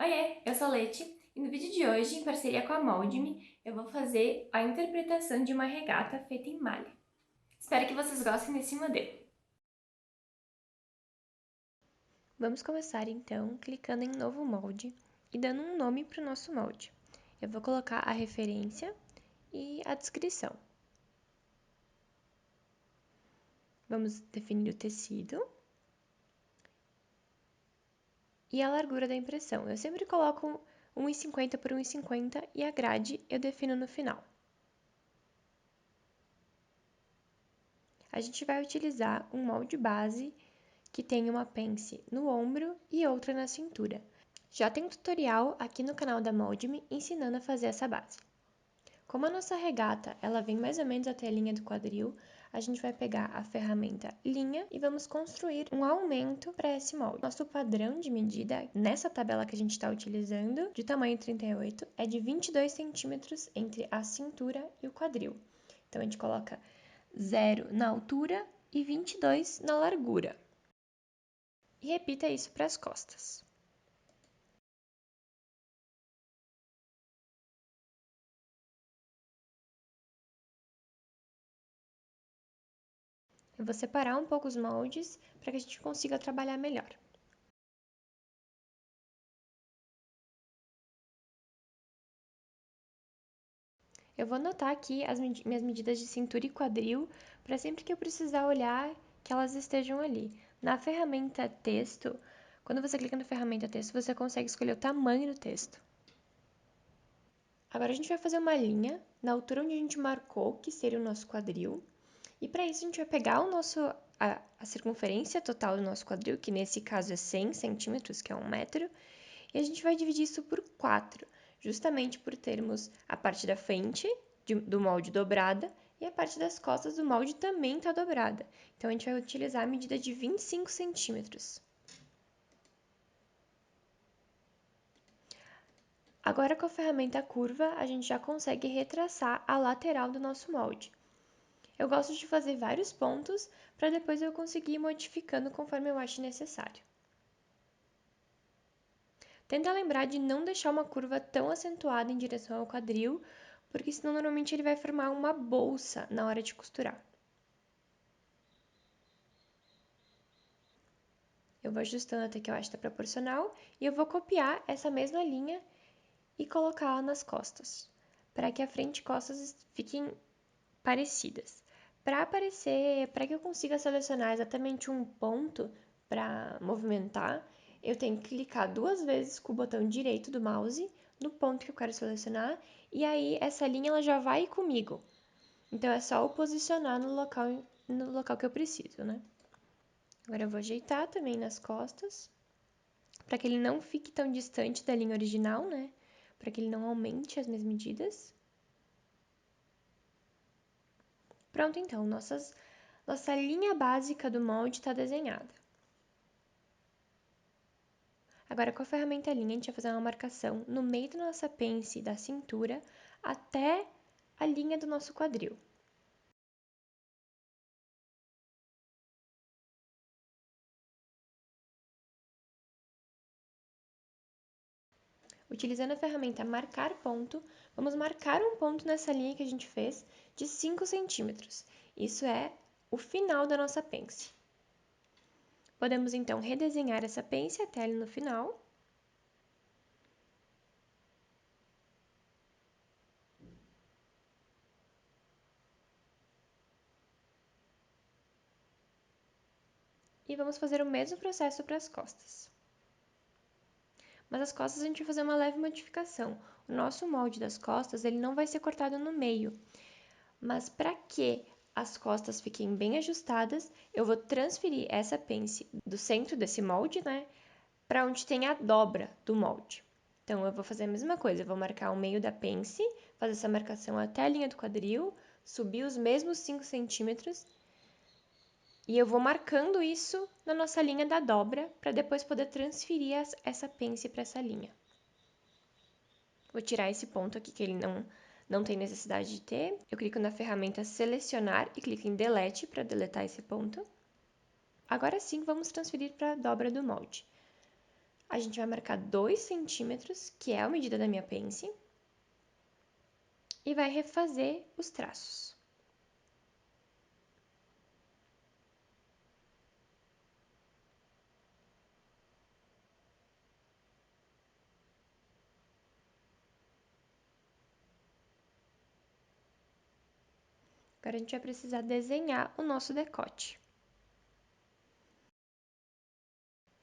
Oiê, eu sou Leti e no vídeo de hoje, em parceria com a Mold-Me, eu vou fazer a interpretação de uma regata feita em malha. Espero que vocês gostem desse modelo. Vamos começar então clicando em novo molde e dando um nome para o nosso molde. Eu vou colocar a referência e a descrição. Vamos definir o tecido e a largura da impressão. Eu sempre coloco 1,50 por 1,50 e a grade eu defino no final. A gente vai utilizar um molde base que tem uma pence no ombro e outra na cintura. Já tem um tutorial aqui no canal da Mold-Me ensinando a fazer essa base. Como a nossa regata ela vem mais ou menos até a linha do quadril, a gente vai pegar a ferramenta linha e vamos construir um aumento para esse molde. Nosso padrão de medida, nessa tabela que a gente está utilizando, de tamanho 38, é de 22 centímetros entre a cintura e o quadril. Então, a gente coloca 0 na altura e 22 na largura. E repita isso para as costas. Eu vou separar um pouco os moldes para que a gente consiga trabalhar melhor. Eu vou anotar aqui as minhas medidas de cintura e quadril para sempre que eu precisar olhar que elas estejam ali. Na ferramenta texto, quando você clica na ferramenta texto, você consegue escolher o tamanho do texto. Agora a gente vai fazer uma linha na altura onde a gente marcou que seria o nosso quadril. E para isso a gente vai pegar a circunferência total do nosso quadril, que nesse caso é 100 centímetros, que é 1 metro, e a gente vai dividir isso por 4, justamente por termos a parte da frente do molde dobrada e a parte das costas do molde também está dobrada. Então, a gente vai utilizar a medida de 25 centímetros. Agora, com a ferramenta curva, a gente já consegue retraçar a lateral do nosso molde. Eu gosto de fazer vários pontos para depois eu conseguir ir modificando conforme eu acho necessário. Tenta lembrar de não deixar uma curva tão acentuada em direção ao quadril, porque senão normalmente ele vai formar uma bolsa na hora de costurar. Eu vou ajustando até que eu acho que está proporcional e eu vou copiar essa mesma linha e colocá-la nas costas, para que a frente e costas fiquem parecidas. Para que eu consiga selecionar exatamente um ponto para movimentar, eu tenho que clicar 2 vezes com o botão direito do mouse no ponto que eu quero selecionar, e aí essa linha ela já vai comigo. Então é só eu posicionar no local que eu preciso, né? Agora eu vou ajeitar também nas costas, para que ele não fique tão distante da linha original, né? Para que ele não aumente as minhas medidas. Pronto, então, nossa linha básica do molde está desenhada. Agora, com a ferramenta linha, a gente vai fazer uma marcação no meio da nossa pence da cintura até a linha do nosso quadril. Utilizando a ferramenta marcar ponto, vamos marcar um ponto nessa linha que a gente fez de 5 centímetros. Isso é o final da nossa pence. Podemos então redesenhar essa pence até ali no final. E vamos fazer o mesmo processo para as costas. Mas as costas a gente vai fazer uma leve modificação. O nosso molde das costas ele não vai ser cortado no meio, mas para que as costas fiquem bem ajustadas, eu vou transferir essa pence do centro desse molde, né, para onde tem a dobra do molde. Então, eu vou fazer a mesma coisa, eu vou marcar o meio da pence, fazer essa marcação até a linha do quadril, subir os mesmos 5 centímetros, e eu vou marcando isso na nossa linha da dobra, para depois poder transferir essa pence para essa linha. Vou tirar esse ponto aqui que ele não tem necessidade de ter. Eu clico na ferramenta selecionar e clico em delete para deletar esse ponto. Agora sim, vamos transferir para a dobra do molde. A gente vai marcar 2 centímetros, que é a medida da minha pence, e vai refazer os traços. Agora a gente vai precisar desenhar o nosso decote.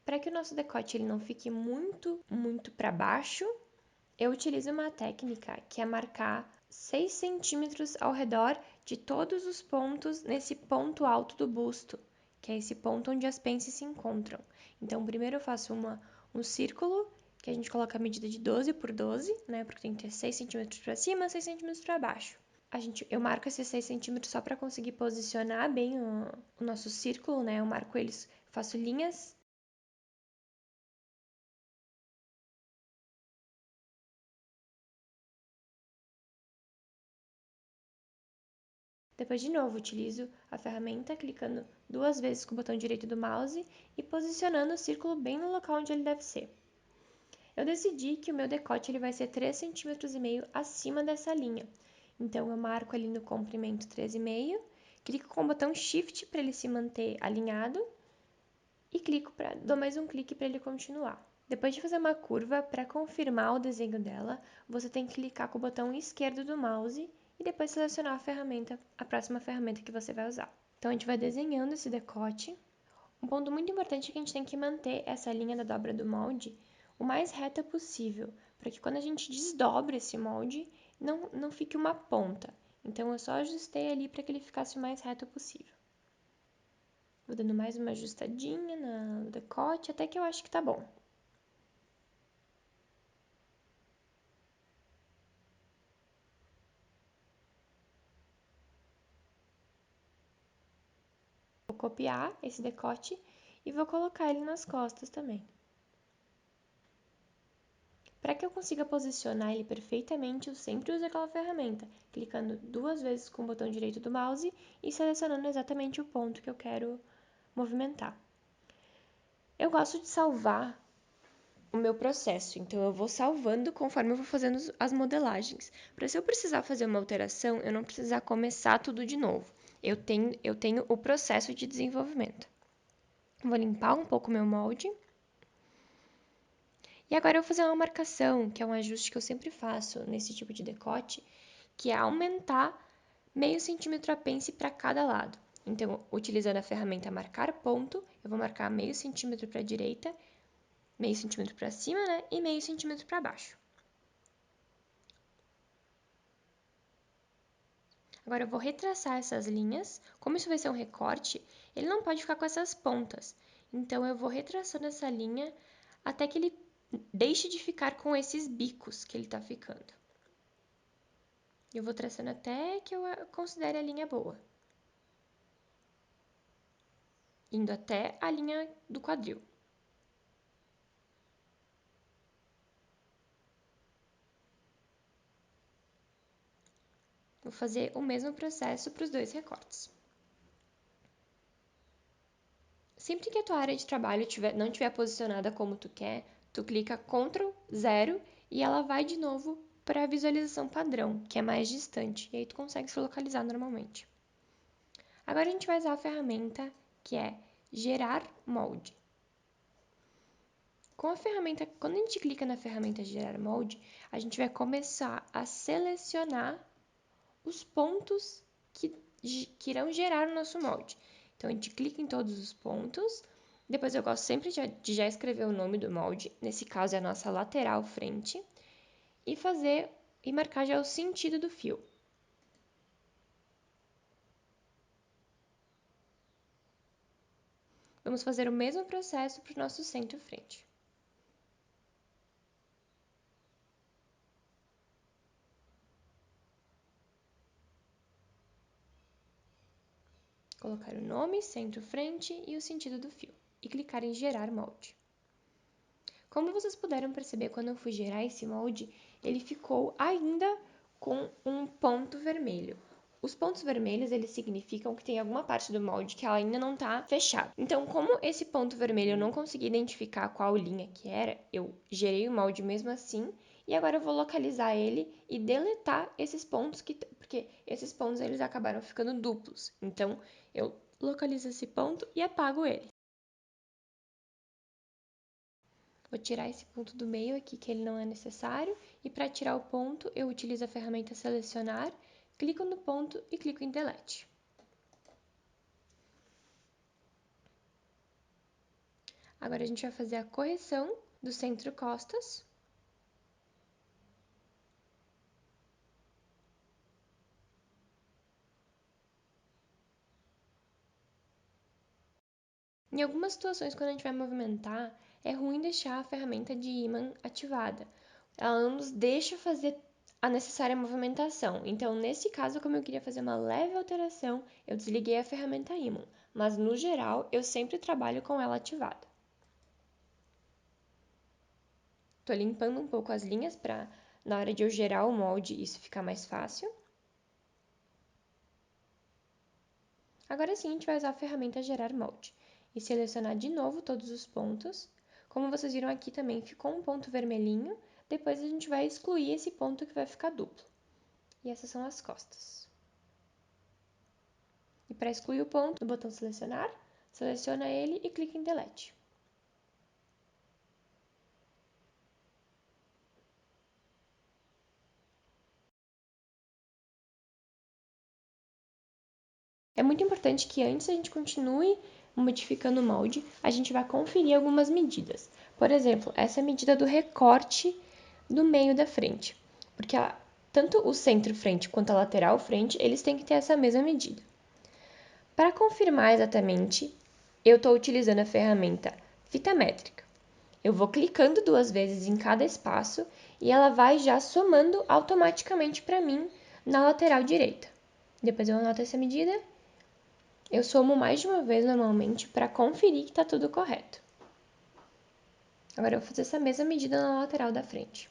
Para que o nosso decote ele não fique muito para baixo, eu utilizo uma técnica que é marcar 6 centímetros ao redor de todos os pontos nesse ponto alto do busto, que é esse ponto onde as pences se encontram. Então, primeiro eu faço um círculo, que a gente coloca a medida de 12 por 12, né? Porque tem que ter 6 centímetros para cima, 6 centímetros para baixo. Eu marco esses 6 centímetros só para conseguir posicionar bem o nosso círculo, né? Eu marco eles, faço linhas. Depois, de novo, utilizo a ferramenta clicando 2 vezes com o botão direito do mouse e posicionando o círculo bem no local onde ele deve ser. Eu decidi que o meu decote ele vai ser 3,5 cm acima dessa linha. Então, eu marco ali no comprimento 3,5, clico com o botão Shift para ele se manter alinhado e dou mais um clique para ele continuar. Depois de fazer uma curva, para confirmar o desenho dela, você tem que clicar com o botão esquerdo do mouse e depois selecionar a próxima ferramenta que você vai usar. Então, a gente vai desenhando esse decote. Um ponto muito importante é que a gente tem que manter essa linha da dobra do molde o mais reta possível, para que quando a gente desdobra esse molde, não fique uma ponta. Então, eu só ajustei ali para que ele ficasse o mais reto possível. Vou dando mais uma ajustadinha no decote, até que eu acho que tá bom. Vou copiar esse decote e vou colocar ele nas costas também. Para que eu consiga posicionar ele perfeitamente, eu sempre uso aquela ferramenta, clicando 2 vezes com o botão direito do mouse e selecionando exatamente o ponto que eu quero movimentar. Eu gosto de salvar o meu processo, então eu vou salvando conforme eu vou fazendo as modelagens. Para se eu precisar fazer uma alteração, eu não precisar começar tudo de novo. Eu tenho o processo de desenvolvimento. Vou limpar um pouco o meu molde. E agora eu vou fazer uma marcação, que é um ajuste que eu sempre faço nesse tipo de decote, que é aumentar meio centímetro a pence para cada lado. Então, utilizando a ferramenta marcar ponto, eu vou marcar meio centímetro para a direita, meio centímetro para cima, né? E meio centímetro para baixo. Agora eu vou retraçar essas linhas. Como isso vai ser um recorte, ele não pode ficar com essas pontas. Então, eu vou retraçando essa linha até que ele deixe de ficar com esses bicos que ele está ficando. Eu vou traçando até que eu considere a linha boa. Indo até a linha do quadril. Vou fazer o mesmo processo para os 2 recortes. Sempre que a tua área de trabalho não estiver posicionada como tu quer, tu clica Ctrl 0 e ela vai de novo para a visualização padrão, que é mais distante, e aí tu consegue se localizar normalmente. Agora a gente vai usar a ferramenta que é Gerar Molde. Quando a gente clica na ferramenta Gerar Molde, a gente vai começar a selecionar os pontos que irão gerar o nosso molde. Então, a gente clica em todos os pontos. Depois, eu gosto sempre de já escrever o nome do molde. Nesse caso, é a nossa lateral frente. E marcar já o sentido do fio. Vamos fazer o mesmo processo para o nosso centro-frente. Colocar o nome, centro-frente e o sentido do fio. E clicar em gerar molde. Como vocês puderam perceber quando eu fui gerar esse molde, ele ficou ainda com um ponto vermelho. Os pontos vermelhos, eles significam que tem alguma parte do molde que ela ainda não tá fechada. Então, como esse ponto vermelho eu não consegui identificar qual linha que era, eu gerei o molde mesmo assim, e agora eu vou localizar ele e deletar esses pontos, porque esses pontos eles acabaram ficando duplos. Então, eu localizo esse ponto e apago ele. Vou tirar esse ponto do meio aqui, que ele não é necessário, e para tirar o ponto, eu utilizo a ferramenta Selecionar, clico no ponto e clico em Delete. Agora a gente vai fazer a correção do centro costas. Em algumas situações, quando a gente vai movimentar, é ruim deixar a ferramenta de ímã ativada. Ela não nos deixa fazer a necessária movimentação. Então, nesse caso, como eu queria fazer uma leve alteração, eu desliguei a ferramenta ímã. Mas, no geral, eu sempre trabalho com ela ativada. Estou limpando um pouco as linhas para, na hora de eu gerar o molde, isso ficar mais fácil. Agora sim, a gente vai usar a ferramenta Gerar Molde e selecionar de novo todos os pontos. Como vocês viram aqui também ficou um ponto vermelhinho, depois a gente vai excluir esse ponto que vai ficar duplo. E essas são as costas. E para excluir o ponto, no botão Selecionar, seleciona ele e clica em Delete. É muito importante que antes a gente continue modificando o molde, a gente vai conferir algumas medidas. Por exemplo, essa é a medida do recorte do meio da frente, porque tanto o centro frente quanto a lateral frente, eles têm que ter essa mesma medida. Para confirmar exatamente, eu estou utilizando a ferramenta fita métrica. Eu vou clicando 2 vezes em cada espaço e ela vai já somando automaticamente para mim na lateral direita. Depois eu anoto essa medida. Eu somo mais de uma vez normalmente para conferir que está tudo correto. Agora eu vou fazer essa mesma medida na lateral da frente.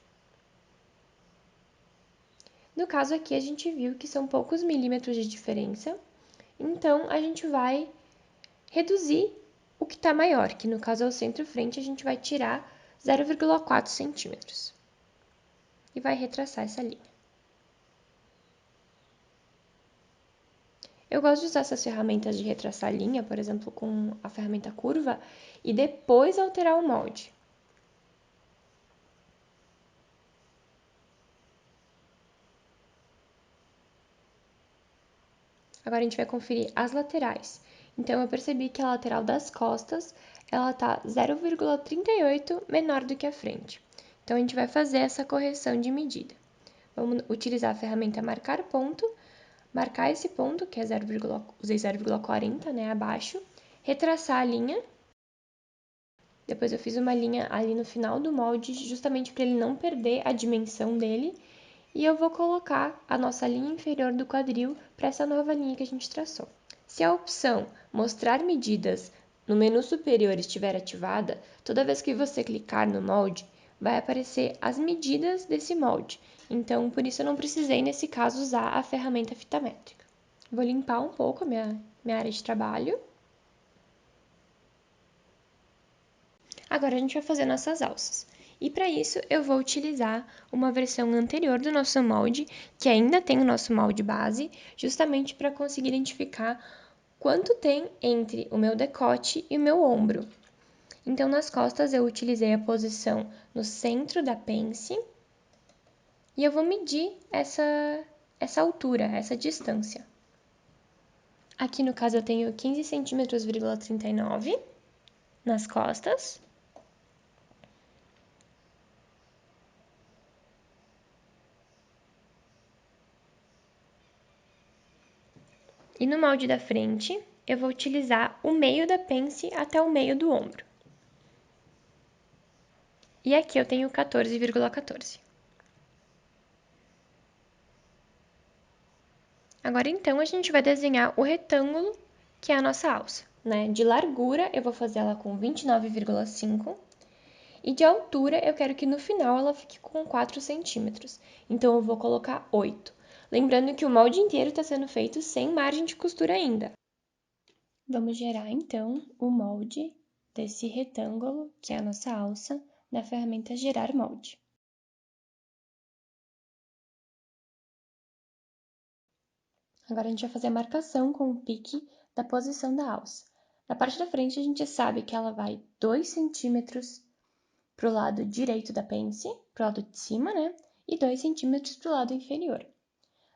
No caso aqui a gente viu que são poucos milímetros de diferença, então a gente vai reduzir o que está maior, que no caso é o centro-frente, a gente vai tirar 0,4 centímetros e vai retraçar essa linha. Eu gosto de usar essas ferramentas de retraçar linha, por exemplo, com a ferramenta curva, e depois alterar o molde. Agora a gente vai conferir as laterais. Então eu percebi que a lateral das costas, ela tá 0,38 menor do que a frente. Então a gente vai fazer essa correção de medida. Vamos utilizar a ferramenta marcar ponto, marcar esse ponto, que é usei 0,40, né, abaixo, retraçar a linha. Depois eu fiz uma linha ali no final do molde, justamente para ele não perder a dimensão dele. E eu vou colocar a nossa linha inferior do quadril para essa nova linha que a gente traçou. Se a opção Mostrar medidas no menu superior estiver ativada, toda vez que você clicar no molde, vai aparecer as medidas desse molde. Então, por isso eu não precisei, nesse caso, usar a ferramenta fita métrica. Vou limpar um pouco a minha área de trabalho. Agora a gente vai fazer nossas alças. E para isso eu vou utilizar uma versão anterior do nosso molde, que ainda tem o nosso molde base, justamente para conseguir identificar quanto tem entre o meu decote e o meu ombro. Então, nas costas eu utilizei a posição no centro da pence e eu vou medir essa altura, essa distância. Aqui no caso eu tenho 15 centímetros,39 nas costas. E no molde da frente, eu vou utilizar o meio da pence até o meio do ombro. E aqui eu tenho 14,14. Agora então a gente vai desenhar o retângulo, que é a nossa alça, né? De largura eu vou fazer ela com 29,5 e de altura eu quero que no final ela fique com 4 centímetros. Então eu vou colocar 8. Lembrando que o molde inteiro está sendo feito sem margem de costura ainda. Vamos gerar, então, o molde desse retângulo, que é a nossa alça, na ferramenta Gerar Molde. Agora a gente vai fazer a marcação com o pique da posição da alça. Na parte da frente, a gente sabe que ela vai 2 centímetros para o lado direito da pence, para o lado de cima, né? E 2 centímetros para o lado inferior.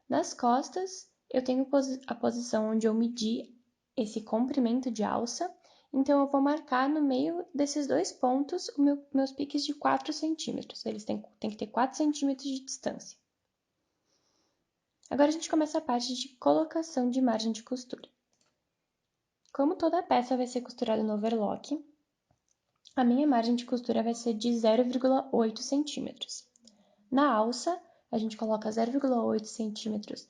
Nas costas, eu tenho a posição onde eu medi esse comprimento de alça, então eu vou marcar no meio desses dois pontos meus piques de 4 centímetros. Eles têm que ter 4 centímetros de distância. Agora a gente começa a parte de colocação de margem de costura. Como toda a peça vai ser costurada no overlock, a minha margem de costura vai ser de 0,8 centímetros. Na alça, a gente coloca 0,8 centímetros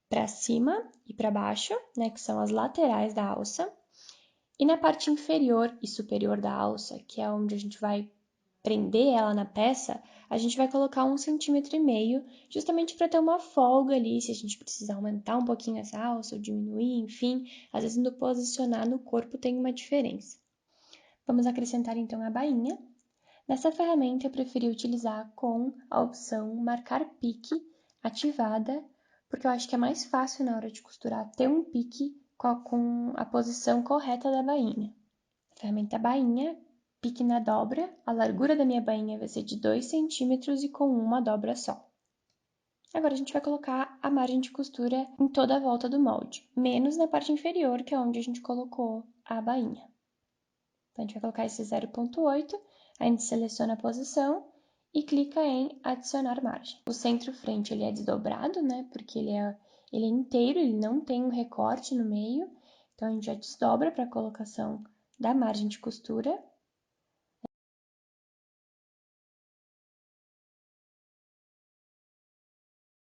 para cima e para baixo, né, que são as laterais da alça. E na parte inferior e superior da alça, que é onde a gente vai prender ela na peça, a gente vai colocar 1,5 centímetros, justamente para ter uma folga ali, se a gente precisar aumentar um pouquinho essa alça ou diminuir, enfim, às vezes no posicionar no corpo tem uma diferença. Vamos acrescentar então a bainha. Nessa ferramenta eu preferi utilizar com a opção Marcar Pique ativada, porque eu acho que é mais fácil na hora de costurar ter um pique com a posição correta da bainha. Ferramenta bainha, pique na dobra, a largura da minha bainha vai ser de 2 centímetros e com uma dobra só. Agora a gente vai colocar a margem de costura em toda a volta do molde, menos na parte inferior, que é onde a gente colocou a bainha. Então, a gente vai colocar esse 0,8, a gente seleciona a posição e clica em adicionar margem. O centro-frente ele é desdobrado, né? Porque ele é inteiro, ele não tem um recorte no meio. Então, a gente já desdobra para a colocação da margem de costura.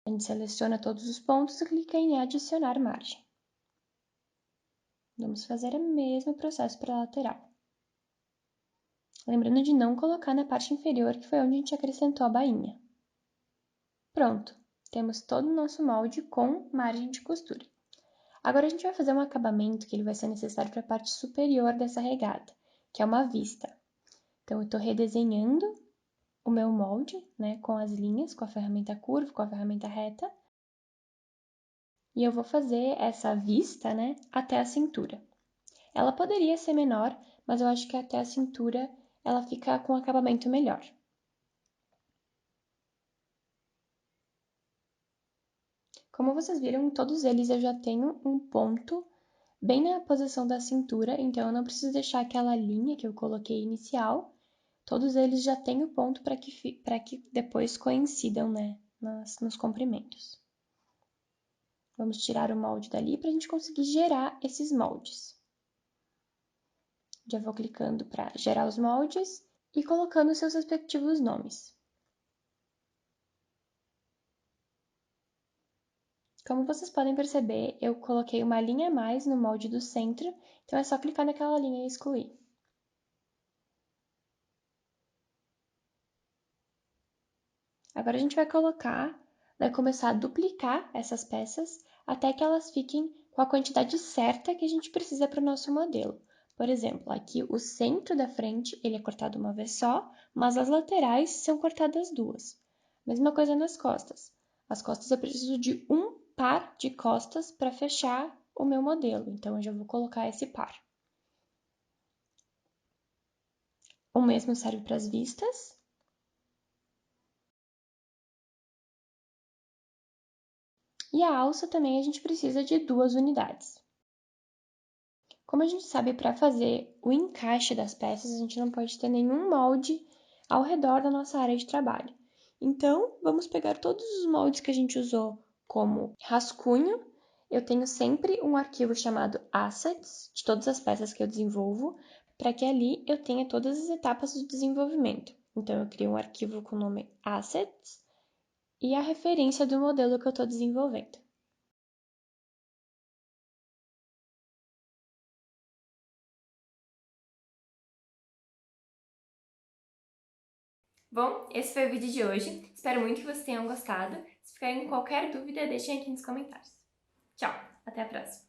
A gente seleciona todos os pontos e clica em adicionar margem. Vamos fazer o mesmo processo para a lateral. Lembrando de não colocar na parte inferior, que foi onde a gente acrescentou a bainha. Pronto, temos todo o nosso molde com margem de costura. Agora a gente vai fazer um acabamento que ele vai ser necessário para a parte superior dessa regata, que é uma vista. Então, eu estou redesenhando o meu molde, né, com as linhas, com a ferramenta curva, com a ferramenta reta. E eu vou fazer essa vista, né, até a cintura. Ela poderia ser menor, mas eu acho que até a cintura ela fica com um acabamento melhor. Como vocês viram, todos eles eu já tenho um ponto bem na posição da cintura, então eu não preciso deixar aquela linha que eu coloquei inicial. Todos eles já têm o ponto para que depois coincidam, né, nos comprimentos. Vamos tirar o molde dali para a gente conseguir gerar esses moldes. Já vou clicando para gerar os moldes e colocando seus respectivos nomes. Como vocês podem perceber, eu coloquei uma linha a mais no molde do centro, então é só clicar naquela linha e excluir. Agora a gente vai começar a duplicar essas peças até que elas fiquem com a quantidade certa que a gente precisa para o nosso modelo. Por exemplo, aqui o centro da frente ele é cortado uma vez só, mas as laterais são cortadas duas. Mesma coisa nas costas. As costas eu preciso de um par de costas para fechar o meu modelo, então eu já vou colocar esse par. O mesmo serve para as vistas. E a alça também a gente precisa de 2 unidades. Como a gente sabe, para fazer o encaixe das peças, a gente não pode ter nenhum molde ao redor da nossa área de trabalho. Então, vamos pegar todos os moldes que a gente usou como rascunho. Eu tenho sempre um arquivo chamado Assets, de todas as peças que eu desenvolvo, para que ali eu tenha todas as etapas do desenvolvimento. Então, eu crio um arquivo com o nome Assets e a referência do modelo que eu estou desenvolvendo. Bom, esse foi o vídeo de hoje. Espero muito que vocês tenham gostado. Se Se ficarem com qualquer dúvida, deixem aqui nos comentários. Tchau, até a próxima!